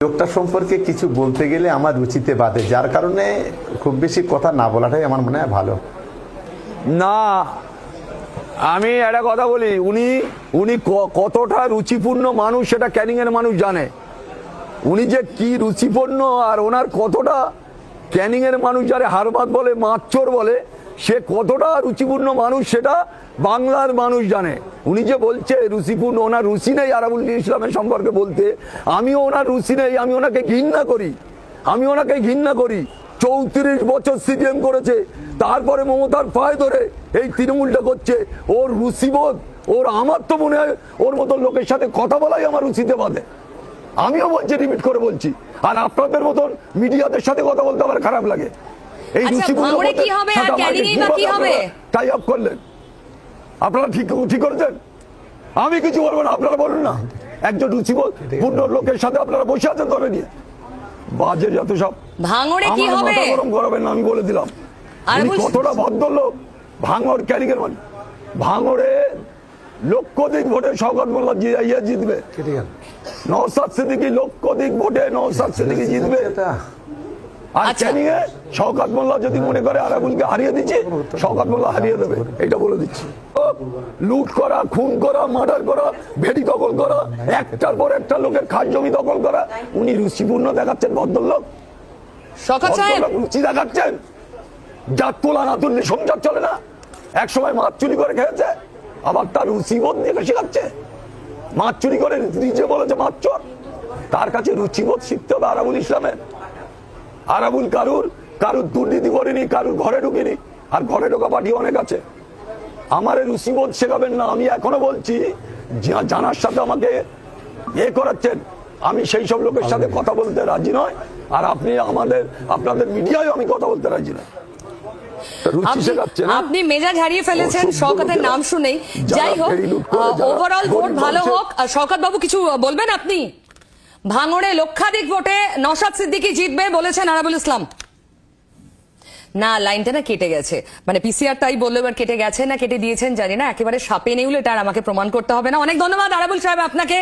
লোকটা সম্পর্কে কিছু বলতে গেলে আমার রুচিতে বাধে, যার কারণে খুব বেশি কথা না বলাটাই আমার মনে হয় ভালো। না, আমি একটা কথা বলি, উনি উনি কতটা রুচিপূর্ণ মানুষ সেটা ক্যানিং এর মানুষ জানে। উনি যে কি রুচিপূর্ণ আর ওনার কতটা ক্যানিং এর মানুষ যারে হারবাদ বলে, মাচ্চর বলে, সে কতটা রুচিপূর্ণ মানুষ সেটা বাংলার মানুষ জানে। উনি যে বলছে রুচিপূর্ণ, ওনার রুচি নেই আরাবুল ইসলামের সম্পর্কে বলতে, আমিও ওনার রুচি নেই, আমি ওনাকে ঘৃণা করি, আমি ওনাকে ঘৃণা করি। 34 বছর সিপিএম করেছে, তারপরে মমতার পায়ে ধরে এই তৃণমূলটা করছে। ওর রুচিবোধ, ওর, আমার তো মনে হয় ওর মতো লোকের সাথে কথা বলাই আমার রুচিতে বাঁধে। আমিও বলছি, রিপিট করে বলছি। আর আপনাদের মতন মিডিয়াদের সাথে কথা বলতে আমার খারাপ লাগে। এই রুচিপূর্ণ টাই আপ করলেন আপনারা, ঠিক করেছেন, আমি কিছু বলবো না, আপনারা বলুন না। একজন রুচিবোধ পূর্ণ লোকের সাথে আপনারা বসে আছেন ধরে নিয়ে, বাজে যত সব। ভাঙড়ে কি হবে? গরম করবেন না, আমি বলে দিলাম কতটা ভদ্রলোক। ভাঙড় ক্যারিকের মানে ভাঙড়ে লক্ষাধিক ভোটে শওকত মোল্লা জিতবে। নওশাদ সিদ্দিকী লক্ষাধিক ভোটে নওশাদ সিদ্দিকী জিতবে। আর ক্যানিং এ শওকত মোল্লা যদি মনে করে আরাবুলকে হারিয়ে দিচ্ছে, শওকত মোল্লা হারিয়ে দেবে, এটা বলে দিচ্ছি। লুট করা, খুন করা, মার্ডার করা, ভেড়ি দখল করা, একটার পর একটা লোকের খাস জমি দখল করা, উনি রুচিপূর্ণ দেখাচ্ছেন ভদ্রলোক। শওকত সাহেব রুচি দেখাচ্ছেন, যার তোলা না তুললে সংসার চলে না। এক সময় মাছ চুরি করে খেয়েছে, আবার তার রুচিবোধ দেখে শেখাচ্ছে। মাছ চুরি করে নিজে বলেছে মাছ চোর। তার কাছে রুচিবোধ শিখতে হবে আরাবুল ইসলামের। আরাবুল কারুর দুর্নীতি করেনি, কারুর ঘরে ঢুকিনি, আর ঘরে ঢোকা পার্টি অনেক আছে। আমার রুচিবোধ শেখাবেন না। আমি এখনো বলছি, জানার সাথে আমাকে করাচ্ছেন, আমি সেই সব লোকের সাথে কথা বলতে রাজি নয়। আর আপনি আপনাদের মিডিয়ায় আমি কথা বলতে রাজি নয়। আপনি মেজাজ হারিয়ে ফেলেছেন শওকতের নাম শুনেই। যাই হোক, ওভারঅল ভোট ভালো হোক। শওকত বাবু কিছু বলবেন আপনি? ভাঙড়ে লক্ষাধিক ভোটে নওশাদ সিদ্দিকী জিতবে বলেছেন আরাবুল ইসলাম। না, লাইনটা না কেটে গেছে, মানে পিসিআর তাই বললো, এবার কেটে গেছে না কেটে দিয়েছেন জানি না, একেবারে সাপে নেউলে, এটা আর আমাকে প্রমাণ করতে হবে না। অনেক ধন্যবাদ আরাবুল সাহেব আপনাকে।